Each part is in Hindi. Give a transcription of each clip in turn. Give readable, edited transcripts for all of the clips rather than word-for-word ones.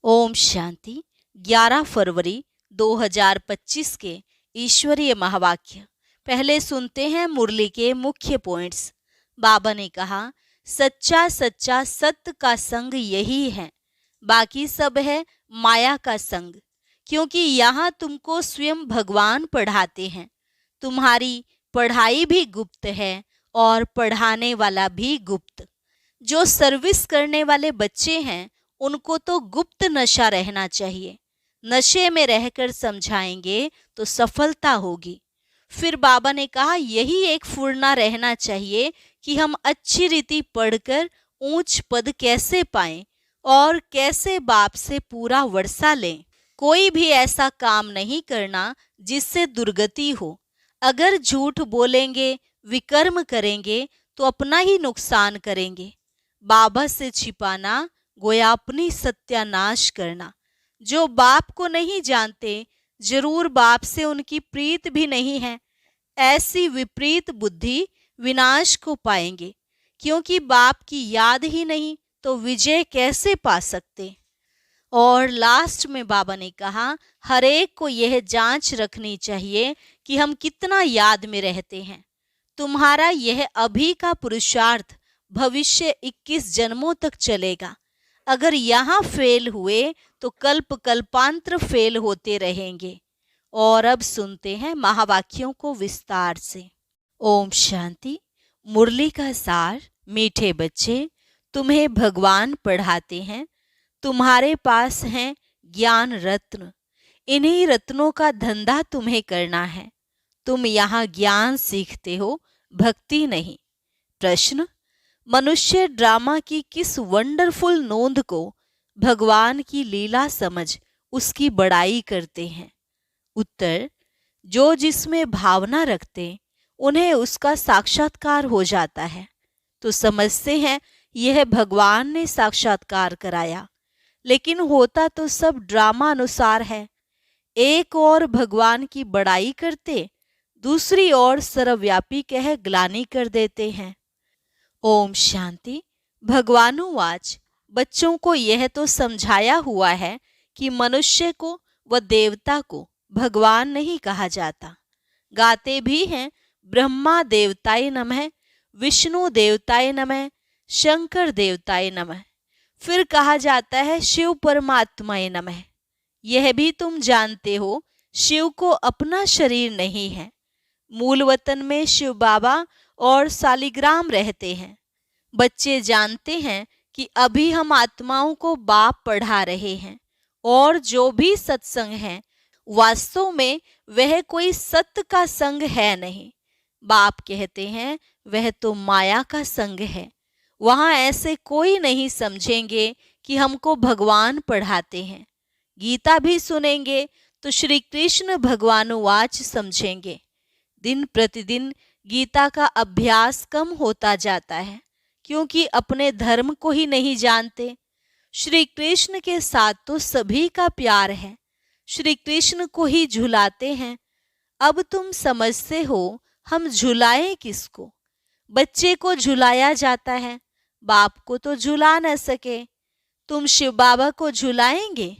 ओम शांति। 11 फरवरी 2025 के ईश्वरीय महावाक्य। पहले सुनते हैं मुरली के मुख्य पॉइंट्स। बाबा ने कहा, सच्चा सच्चा सत्य का संग यही है, बाकी सब है माया का संग। क्योंकि यहाँ तुमको स्वयं भगवान पढ़ाते हैं। तुम्हारी पढ़ाई भी गुप्त है और पढ़ाने वाला भी गुप्त। जो सर्विस करने वाले बच्चे हैं उनको तो गुप्त नशा रहना चाहिए। नशे में रहकर समझाएंगे तो सफलता होगी। फिर बाबा ने कहा, यही एक फुर्ना रहना चाहिए कि हम अच्छी रीति पढ़कर ऊंच पद कैसे पाएं और कैसे बाप से पूरा वर्षा लें। कोई भी ऐसा काम नहीं करना जिससे दुर्गति हो। अगर झूठ बोलेंगे, विकर्म करेंगे तो अपना ही नुकसान करेंगे। बाबा से छिपाना गोया अपनी सत्यानाश करना। जो बाप को नहीं जानते, जरूर बाप से उनकी प्रीत भी नहीं है। ऐसी विपरीत बुद्धि विनाश को पाएंगे। क्योंकि बाप की याद ही नहीं तो विजय कैसे पा सकते। और लास्ट में बाबा ने कहा, हर एक को यह जांच रखनी चाहिए कि हम कितना याद में रहते हैं। तुम्हारा यह अभी का पुरुषार्थ भविष्य 21 जन्मों तक चलेगा। अगर यहाँ फेल हुए तो कल्प कल्पांतर फेल होते रहेंगे। और अब सुनते हैं महावाक्यों को विस्तार से। ओम शांति। मुरली का सार। मीठे बच्चे, तुम्हें भगवान पढ़ाते हैं। तुम्हारे पास हैं ज्ञान रत्न। इन्हीं रत्नों का धंधा तुम्हें करना है। तुम यहाँ ज्ञान सीखते हो, भक्ति नहीं। प्रश्न, मनुष्य ड्रामा की किस वंडरफुल नोंद को भगवान की लीला समझ उसकी बड़ाई करते हैं। उत्तर, जो जिसमें भावना रखते उन्हें उसका साक्षात्कार हो जाता है। तो समझते हैं यह भगवान ने साक्षात्कार कराया, लेकिन होता तो सब ड्रामा अनुसार है। एक और भगवान की बड़ाई करते, दूसरी ओर सर्वव्यापी कह ग्लानि कर देते हैं। ओम शांति। भगवानुवाच, बच्चों को यह तो समझाया हुआ है कि मनुष्य को व देवता को भगवान नहीं कहा जाता। गाते भी हैं, ब्रह्मा देवताय नमः, विष्णु देवताय नमः, शंकर देवताय नमः। फिर कहा जाता है शिव परमात्माय नमः। यह भी तुम जानते हो, शिव को अपना शरीर नहीं है। मूल वतन में शिव बाबा और सालिग्राम रहते हैं। बच्चे जानते हैं कि अभी हम आत्माओं को बाप पढ़ा रहे हैं, और जो भी सत्संग है वास्तव में वह कोई सत्य का संग है नहीं। बाप कहते हैं वह तो माया का संग है। वहां ऐसे कोई नहीं समझेंगे कि हमको भगवान पढ़ाते हैं। गीता भी सुनेंगे तो श्री कृष्ण भगवानुवाच समझेंगे। दिन प्रतिदिन गीता का अभ्यास कम होता जाता है, क्योंकि अपने धर्म को ही नहीं जानते। श्री कृष्ण के साथ तो सभी का प्यार है, श्री कृष्ण को ही झुलाते हैं। अब तुम समझते हो हम झुलाएं किसको। बच्चे को झुलाया जाता है, बाप को तो झुला न सके। तुम शिव बाबा को झुलाएंगे?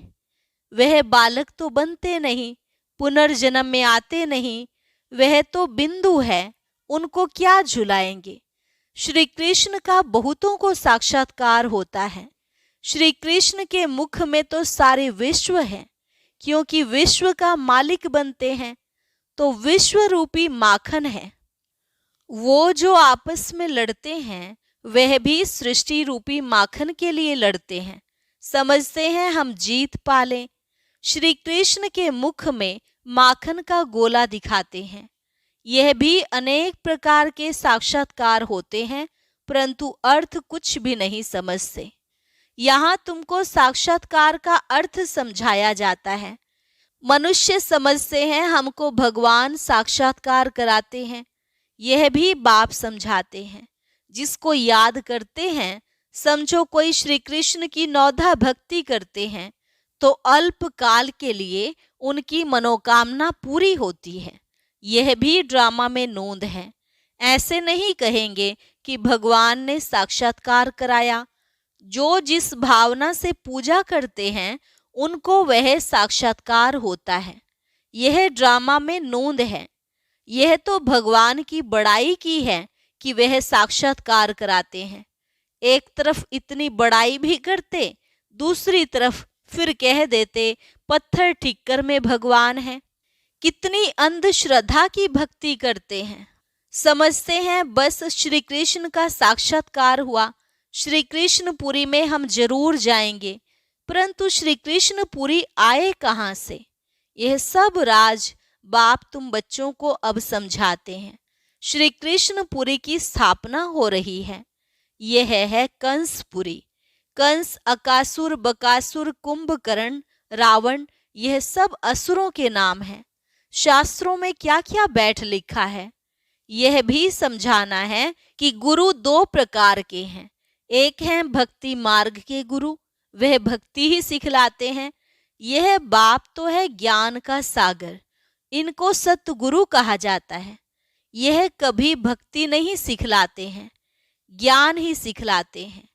वह बालक तो बनते नहीं, पुनर्जन्म में आते नहीं। वह तो बिंदु है, उनको क्या झुलाएंगे। श्री कृष्ण का बहुतों को साक्षात्कार होता है। श्री कृष्ण के मुख में तो सारे विश्व है, क्योंकि विश्व का मालिक बनते हैं। तो विश्व रूपी माखन है। वो जो आपस में लड़ते हैं वह भी सृष्टि रूपी माखन के लिए लड़ते हैं। समझते हैं हम जीत पालें। श्री कृष्ण के मुख में माखन का गोला दिखाते हैं। यह भी अनेक प्रकार के साक्षात्कार होते हैं, परंतु अर्थ कुछ भी नहीं समझते। यहाँ तुमको साक्षात्कार का अर्थ समझाया जाता है। मनुष्य समझते हैं हमको भगवान साक्षात्कार कराते हैं। यह भी बाप समझाते हैं। जिसको याद करते हैं, समझो कोई श्री कृष्ण की नौधा भक्ति करते हैं, तो अल्प काल के लिए उनकी मनोकामना पूरी होती है। यह भी ड्रामा में नोंद है। ऐसे नहीं कहेंगे कि भगवान ने साक्षात्कार कराया, जो जिस भावना से पूजा करते हैं उनको वह साक्षात्कार होता है। यह ड्रामा में नोंद है। यह तो भगवान की बड़ाई की है कि वह साक्षात्कार कराते हैं। एक तरफ इतनी बड़ाई भी करते, दूसरी तरफ फिर कह देते पत्थर ठिक्कर में भगवान है। कितनी अंधश्रद्धा की भक्ति करते हैं। समझते हैं बस श्री कृष्ण का साक्षात्कार हुआ, श्री कृष्णपुरी में हम जरूर जाएंगे। परंतु श्री कृष्णपुरी आए कहाँ से? यह सब राज बाप तुम बच्चों को अब समझाते हैं। श्री कृष्णपुरी की स्थापना हो रही है। यह है कंसपुरी। कंस, अकासुर, बकासुर, कुंभकर्ण, रावण, यह सब असुरों के नाम हैं। शास्त्रों में क्या क्या बैठ लिखा है। यह भी समझाना है कि गुरु दो प्रकार के हैं। एक है भक्ति मार्ग के गुरु, वह भक्ति ही सिखलाते हैं। यह बाप तो है ज्ञान का सागर, इनको सतगुरु कहा जाता है। यह कभी भक्ति नहीं सिखलाते हैं, ज्ञान ही सिखलाते हैं।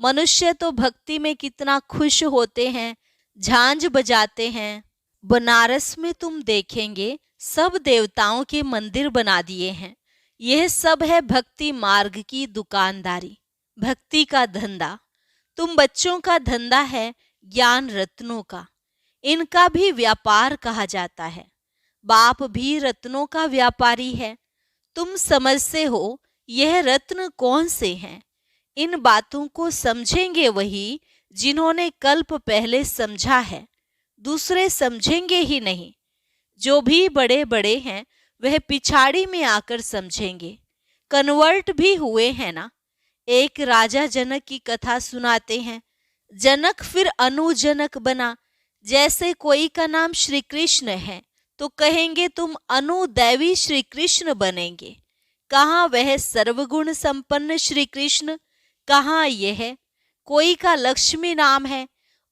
मनुष्य तो भक्ति में कितना खुश होते हैं, झांझ बजाते हैं। बनारस में तुम देखेंगे सब देवताओं के मंदिर बना दिए हैं। यह सब है भक्ति मार्ग की दुकानदारी, भक्ति का धंधा। तुम बच्चों का धंधा है ज्ञान रत्नों का, इनका भी व्यापार कहा जाता है। बाप भी रत्नों का व्यापारी है। तुम समझते हो यह रत्न कौन से हैं? इन बातों को समझेंगे वही जिन्होंने कल्प पहले समझा है, दूसरे समझेंगे ही नहीं। जो भी बड़े बड़े हैं वह पिछाड़ी में आकर समझेंगे। कन्वर्ट भी हुए हैं ना। एक राजा जनक की कथा सुनाते हैं। जनक फिर अनुजनक बना। जैसे कोई का नाम श्री कृष्ण है तो कहेंगे तुम अनुदैवी श्री कृष्ण बनेंगे। कहाँ वह सर्वगुण संपन्न श्री कृष्ण, कहाँ यह? कोई का लक्ष्मी नाम है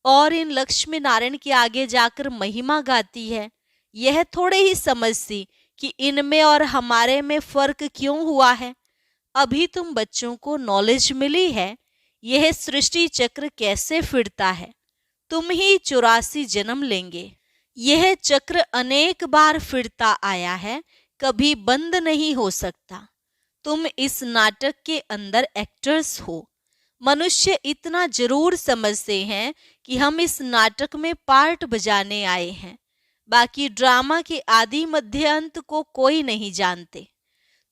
और इन लक्ष्मी नारायण के आगे जाकर महिमा गाती है। यह थोड़े ही समझती कि इनमें और हमारे में फर्क क्यों हुआ है। अभी तुम बच्चों को नॉलेज मिली है यह सृष्टि चक्र कैसे फिरता है। तुम ही 84 जन्म लेंगे। यह चक्र अनेक बार फिरता आया है, कभी बंद नहीं हो सकता। तुम इस नाटक के अंदर एक्टर्स हो। मनुष्य इतना जरूर समझते हैं कि हम इस नाटक में पार्ट बजाने आए हैं। बाकी ड्रामा के आदि मध्य अंत को कोई नहीं जानते।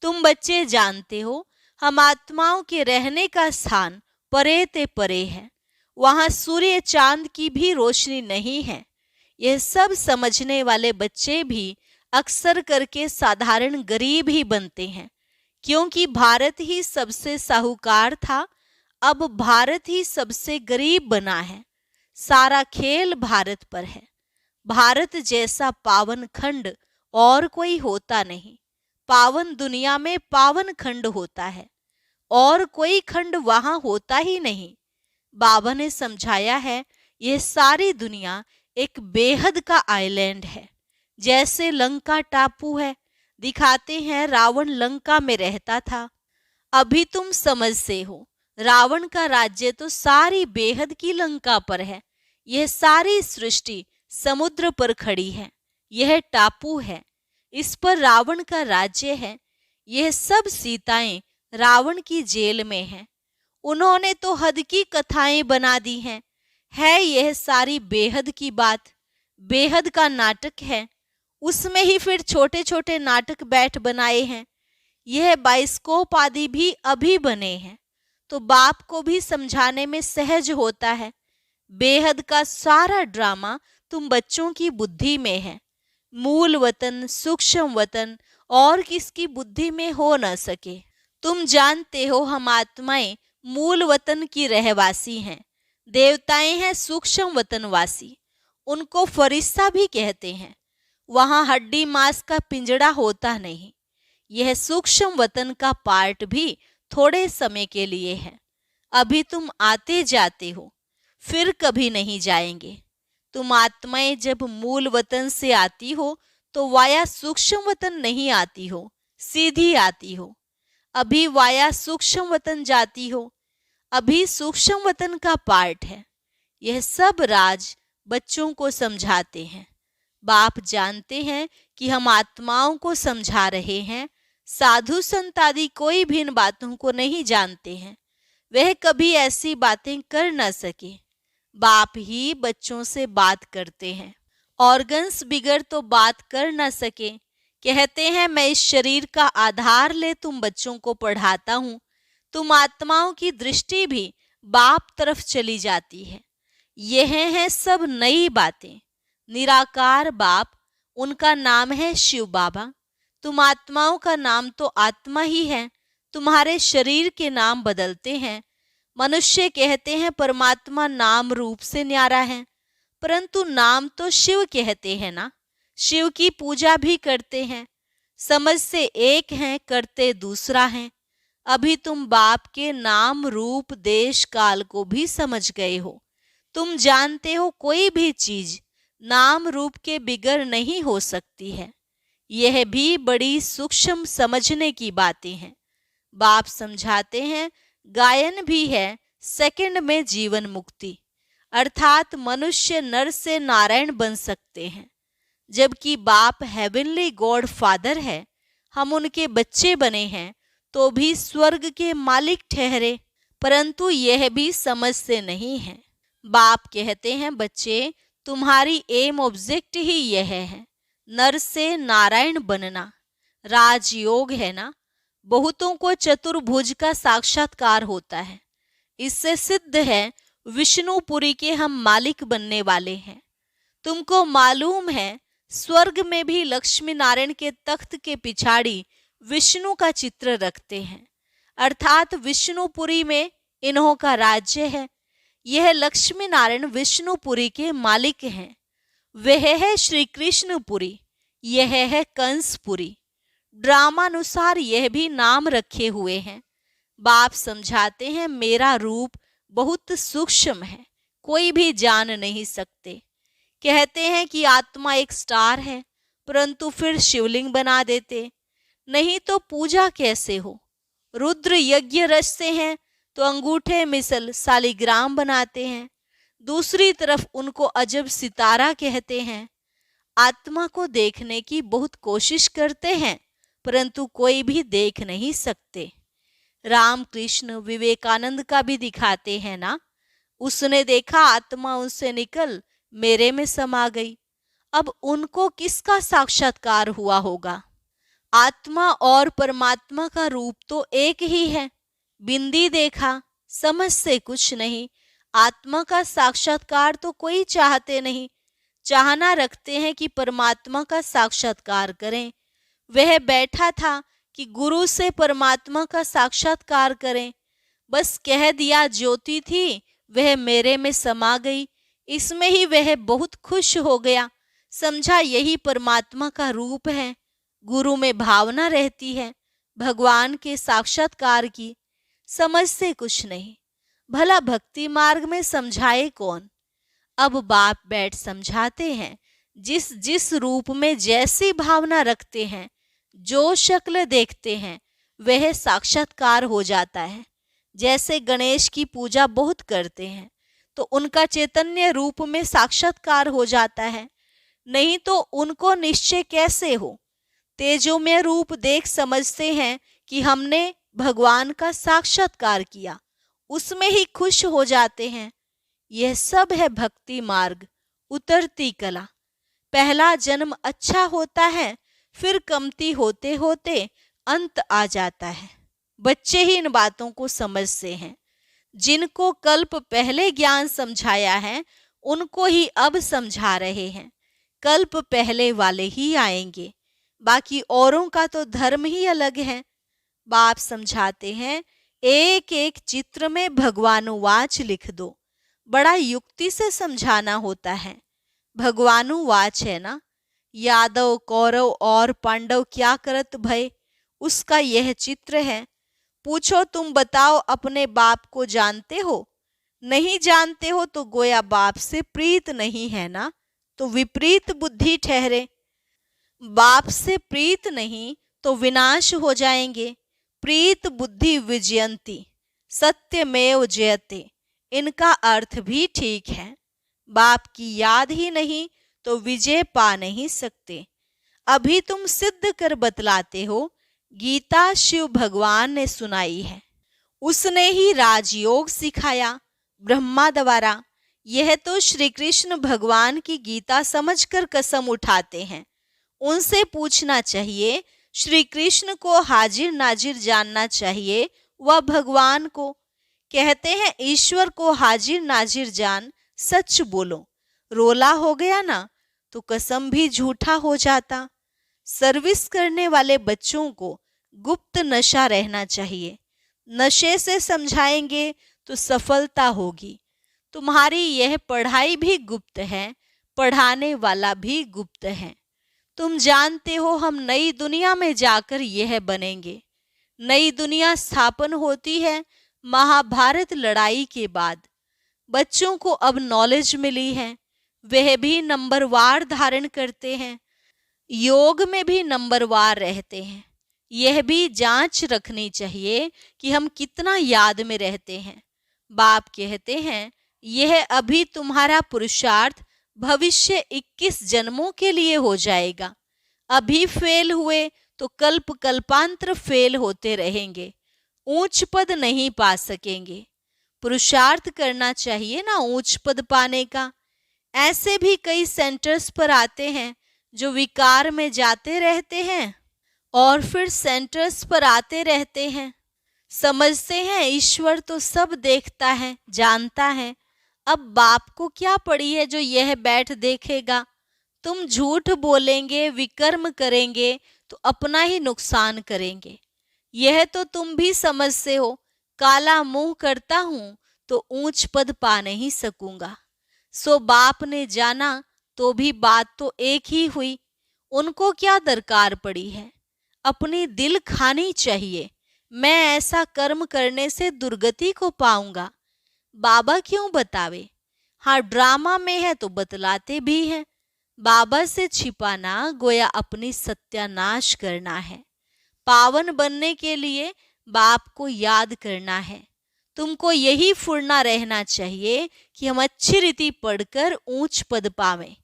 तुम बच्चे जानते हो हम आत्माओं के रहने का स्थान परे ते परे है। वहां सूर्य चांद की भी रोशनी नहीं है। यह सब समझने वाले बच्चे भी अक्सर करके साधारण गरीब ही बनते हैं, क्योंकि भारत ही सबसे साहूकार था, अब भारत ही सबसे गरीब बना है। सारा खेल भारत पर है। भारत जैसा पावन खंड और कोई होता नहीं। पावन दुनिया में पावन खंड होता है और कोई खंड वहां होता ही नहीं। बाबा ने समझाया है यह सारी दुनिया एक बेहद का आइलैंड है। जैसे लंका टापू है, दिखाते हैं रावण लंका में रहता था। अभी तुम समझते हो रावण का राज्य तो सारी बेहद की लंका पर है। यह सारी सृष्टि समुद्र पर खड़ी है। यह टापू है, इस पर रावण का राज्य है। यह सब सीताएं रावण की जेल में हैं। उन्होंने तो हद की कथाएं बना दी हैं। है यह सारी बेहद की बात। बेहद का नाटक है, उसमें ही फिर छोटे छोटे नाटक बैठ बनाए हैं। यह बाइस्कोप आदि भी अभी बने हैं, तो बाप को भी समझाने में सहज होता है। बेहद का सारा ड्रामा तुम बच्चों की बुद्धि में है। मूल वतन, सूक्ष्म वतन और किसकी बुद्धि में हो न सके। तुम जानते हो हम आत्माएं मूल वतन की रहवासी हैं। देवताएं हैं सूक्ष्म वतनवासी। उनको फरिश्ता भी कहते हैं। वहां हड्डी मांस का पिंजड़ा होता नहीं। यह सूक्ष्म वतन का पार्ट भी थोड़े समय के लिए है। अभी तुम आते जाते हो, फिर कभी नहीं जाएंगे। तुम आत्माएं जब मूल वतन से आती हो तो वाया सूक्ष्म वतन नहीं आती हो, सीधी आती हो। अभी वाया सूक्ष्म वतन जाती हो। अभी सूक्ष्म वतन का पार्ट है। यह सब राज बच्चों को समझाते हैं। बाप जानते हैं कि हम आत्माओं को समझा रहे हैं। साधु संत आदि कोई भी इन बातों को नहीं जानते हैं। वह कभी ऐसी बातें कर न सके। बाप ही बच्चों से बात करते हैं। ऑर्गन्स बिगर तो बात कर न सके। कहते हैं मैं इस शरीर का आधार ले तुम बच्चों को पढ़ाता हूँ। तुम आत्माओं की दृष्टि भी बाप तरफ चली जाती है। यह है सब नई बातें। निराकार बाप, उनका नाम है शिव बाबा। तुम आत्माओं का नाम तो आत्मा ही है। तुम्हारे शरीर के नाम बदलते हैं। मनुष्य कहते हैं परमात्मा नाम रूप से न्यारा है, परंतु नाम तो शिव कहते हैं ना। शिव की पूजा भी करते हैं। समझ से एक हैं, करते दूसरा है। अभी तुम बाप के नाम रूप देश काल को भी समझ गए हो। तुम जानते हो कोई भी चीज नाम रूप के बिगर नहीं हो सकती है। यह भी बड़ी सूक्ष्म समझने की बातें हैं। बाप समझाते हैं गायन भी है सेकंड में जीवन मुक्ति, अर्थात मनुष्य नर से नारायण बन सकते हैं। जबकि बाप हेवनली गॉड फादर है, हम उनके बच्चे बने हैं तो भी स्वर्ग के मालिक ठहरे, परंतु यह भी समझ से नहीं है। बाप कहते हैं बच्चे, तुम्हारी एम ऑब्जेक्ट ही यह है, नर से नारायण बनना। राजयोग है ना। बहुतों को चतुर्भुज का साक्षात्कार होता है। इससे सिद्ध है विष्णुपुरी के हम मालिक बनने वाले हैं। तुमको मालूम है स्वर्ग में भी लक्ष्मी नारायण के तख्त के पिछाड़ी विष्णु का चित्र रखते हैं, अर्थात विष्णुपुरी में इन्हों का राज्य है। यह लक्ष्मी नारायण विष्णुपुरी के मालिक हैं। वह है श्री कृष्णपुरी, यह है कंसपुरी। ड्रामानुसार यह भी नाम रखे हुए हैं। बाप समझाते हैं मेरा रूप बहुत सूक्ष्म है, कोई भी जान नहीं सकते। कहते हैं कि आत्मा एक स्टार है, परंतु फिर शिवलिंग बना देते, नहीं तो पूजा कैसे हो। रुद्र यज्ञ रचते हैं तो अंगूठे मिसल सालिग्राम बनाते हैं। दूसरी तरफ उनको अजब सितारा कहते हैं। आत्मा को देखने की बहुत कोशिश करते हैं, परंतु कोई भी देख नहीं सकते। रामकृष्ण विवेकानंद का भी दिखाते हैं ना। उसने देखा आत्मा उनसे निकल मेरे में समा गई। अब उनको किसका साक्षात्कार हुआ होगा। आत्मा और परमात्मा का रूप तो एक ही है। बिंदी देखा, समझ से कुछ नहीं। आत्मा का साक्षात्कार तो कोई चाहते नहीं। चाहना रखते हैं कि परमात्मा का साक्षात्कार करें। वह बैठा था कि गुरु से परमात्मा का साक्षात्कार करें। बस कह दिया ज्योति थी, वह मेरे में समा गई। इसमें ही वह बहुत खुश हो गया। समझा यही परमात्मा का रूप है। गुरु में भावना रहती है भगवान के साक्षात्कार की। समझ से कुछ नहीं। भला भक्ति मार्ग में समझाए कौन। अब बाप बैठ समझाते हैं। जिस जिस रूप में जैसी भावना रखते हैं, जो शक्ल देखते हैं, वह साक्षात्कार हो जाता है। जैसे गणेश की पूजा बहुत करते हैं तो उनका चैतन्य रूप में साक्षात्कार हो जाता है, नहीं तो उनको निश्चय कैसे हो। तेजोमय रूप देख समझते हैं कि हमने भगवान का साक्षात्कार किया, उसमें ही खुश हो जाते हैं। यह सब है भक्ति मार्ग, उतरती कला। पहला जन्म अच्छा होता है, फिर कमती होते होते अंत आ जाता है। बच्चे ही इन बातों को समझते हैं। जिनको कल्प पहले ज्ञान समझाया है, उनको ही अब समझा रहे हैं। कल्प पहले वाले ही आएंगे, बाकी औरों का तो धर्म ही अलग है। बाप समझाते हैं एक एक चित्र में भगवानुवाच लिख दो। बड़ा युक्ति से समझाना होता है। भगवानुवाच है ना। यादव कौरव और पांडव क्या करत भय, उसका यह चित्र है। पूछो तुम बताओ अपने बाप को जानते हो। नहीं जानते हो तो गोया बाप से प्रीत नहीं है ना, तो विपरीत बुद्धि ठहरे। बाप से प्रीत नहीं तो विनाश हो जाएंगे। प्रीत बुद्धि विजयंती। सत्यमेव जयते, इनका अर्थ भी ठीक है। बाप की याद ही नहीं तो विजय पा नहीं सकते। अभी तुम सिद्ध कर बतलाते हो। गीता शिव भगवान ने सुनाई है, उसने ही राजयोग सिखाया ब्रह्मा द्वारा। यह तो श्री कृष्ण भगवान की गीता समझकर कसम उठाते हैं। उनसे पूछना चाहिए, श्री कृष्ण को हाजिर नाजिर जानना चाहिए, वह भगवान को। कहते हैं ईश्वर को हाजिर नाजिर जान, सच बोलो। रोला हो गया ना तो कसम भी झूठा हो जाता। सर्विस करने वाले बच्चों को गुप्त नशा रहना चाहिए। नशे से समझाएंगे तो सफलता होगी। तुम्हारी यह पढ़ाई भी गुप्त है, पढ़ाने वाला भी गुप्त है। तुम जानते हो हम नई दुनिया में जाकर यह बनेंगे। नई दुनिया स्थापन होती है महाभारत लड़ाई के बाद। बच्चों को अब नॉलेज मिली है, वह भी नंबरवार धारण करते हैं, योग में भी नंबरवार रहते हैं। यह भी जांच रखनी चाहिए कि हम कितना याद में रहते हैं। बाप कहते हैं यह अभी तुम्हारा पुरुषार्थ भविष्य 21 जन्मों के लिए हो जाएगा। अभी फेल हुए तो कल्प कल्पांतर फेल होते रहेंगे, ऊंच पद नहीं पा सकेंगे। पुरुषार्थ करना चाहिए ना ऊंच पद पाने का। ऐसे भी कई सेंटर्स पर आते हैं जो विकार में जाते रहते हैं और फिर सेंटर्स पर आते रहते हैं। समझते हैं ईश्वर तो सब देखता है, जानता है। अब बाप को क्या पड़ी है जो यह बैठ देखेगा। तुम झूठ बोलेंगे, विकर्म करेंगे तो अपना ही नुकसान करेंगे। यह तो तुम भी समझते हो। काला मुंह करता हूं तो ऊंच पद पा नहीं सकूंगा। सो बाप ने जाना तो भी बात तो एक ही हुई। उनको क्या दरकार पड़ी है, अपनी दिल खानी चाहिए। मैं ऐसा कर्म करने से दुर्गति को पाऊंगा। बाबा क्यों बतावे? हाँ, ड्रामा में है तो बतलाते भी हैं। बाबा से छिपाना गोया अपनी सत्यानाश करना है। पावन बनने के लिए बाप को याद करना है। तुमको यही फुरना रहना चाहिए कि हम अच्छी रीति पढ़कर ऊंच पद पावें।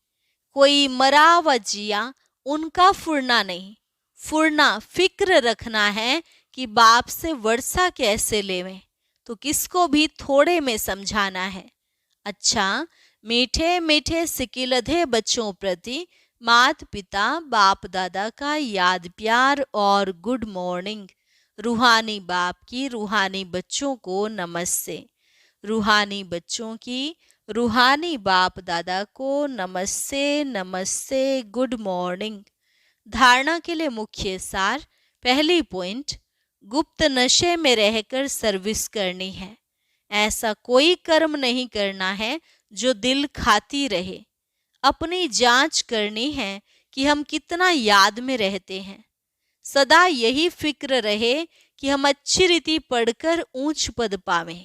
कोई मरा व जिया उनका फुरना नहीं। फुरना फिक्र रखना है कि बाप से वर्षा कैसे लेवें, तो किसको भी थोड़े में समझाना है। अच्छा, मीठे मीठे सिकिलधे बच्चों प्रति माता पिता बाप दादा का याद प्यार और गुड मॉर्निंग। रूहानी बाप की रूहानी बच्चों को नमस्ते। रूहानी बच्चों की रूहानी बाप दादा को नमस्ते नमस्ते, गुड मॉर्निंग। धारणा के लिए मुख्य सार। पहली पॉइंट, गुप्त नशे में रहकर सर्विस करनी है। ऐसा कोई कर्म नहीं करना है जो दिल खाती रहे। अपनी जांच करनी है कि हम कितना याद में रहते हैं। सदा यही फिक्र रहे कि हम अच्छी रीति पढ़कर ऊंच पद पावें।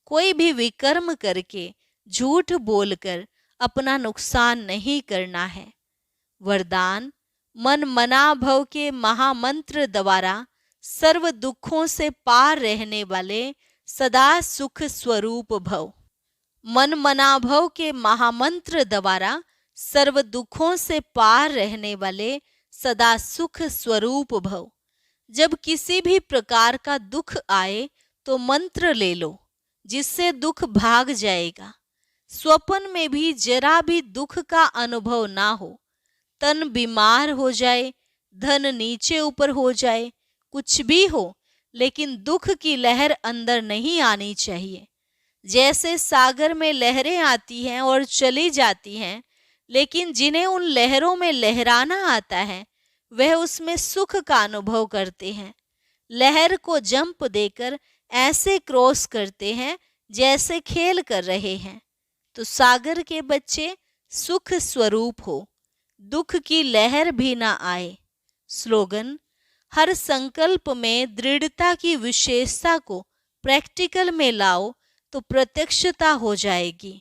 कोई भी विकर्म करके, झूठ बोलकर अपना नुकसान नहीं करना है। वरदान, मन मना भव के महामंत्र द्वारा सर्व दुखों से पार रहने वाले सदा सुख स्वरूप भव। मन मना भव के महामंत्र द्वारा सर्व दुखों से पार रहने वाले सदा सुख स्वरूप भव। जब किसी भी प्रकार का दुख आए तो मंत्र ले लो, जिससे दुख भाग जाएगा। स्वप्न में भी जरा भी दुख का अनुभव ना हो। तन बीमार हो जाए, धन नीचे ऊपर हो जाए, कुछ भी हो, लेकिन दुख की लहर अंदर नहीं आनी चाहिए। जैसे सागर में लहरें आती हैं और चली जाती हैं, लेकिन जिन्हें उन लहरों में लहराना आता है वह उसमें सुख का अनुभव करते हैं। लहर को जंप देकर ऐसे क्रॉस करते हैं जैसे खेल कर रहे हैं। तो सागर के बच्चे सुख स्वरूप हो, दुख की लहर भी ना आए। स्लोगन, हर संकल्प में दृढ़ता की विशेषता को प्रैक्टिकल में लाओ तो प्रत्यक्षता हो जाएगी।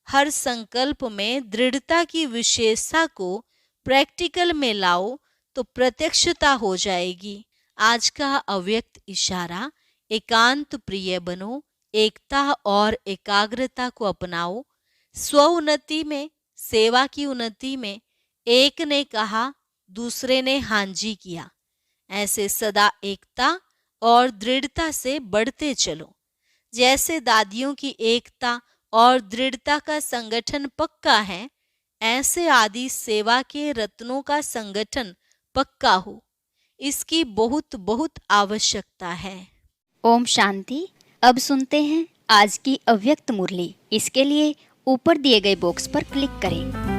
हर संकल्प में दृढ़ता की विशेषता को प्रैक्टिकल में लाओ तो प्रत्यक्षता हो जाएगी। आज का अव्यक्त इशारा एकांत प्रिय बनो, एकता और एकाग्रता को अपनाओ। स्व उन्नति में, सेवा की उन्नति में एक ने कहा, दूसरे ने हाँ जी किया। ऐसे सदा एकता और दृढ़ता से बढ़ते चलो। जैसे दादियों की एकता और दृढ़ता का संगठन पक्का है, ऐसे आदि सेवा के रत्नों का संगठन पक्का हो, इसकी बहुत बहुत आवश्यकता है। ओम शांति। अब सुनते हैं आज की अव्यक्त मुरली। इसके लिए ऊपर दिए गए बॉक्स पर क्लिक करें।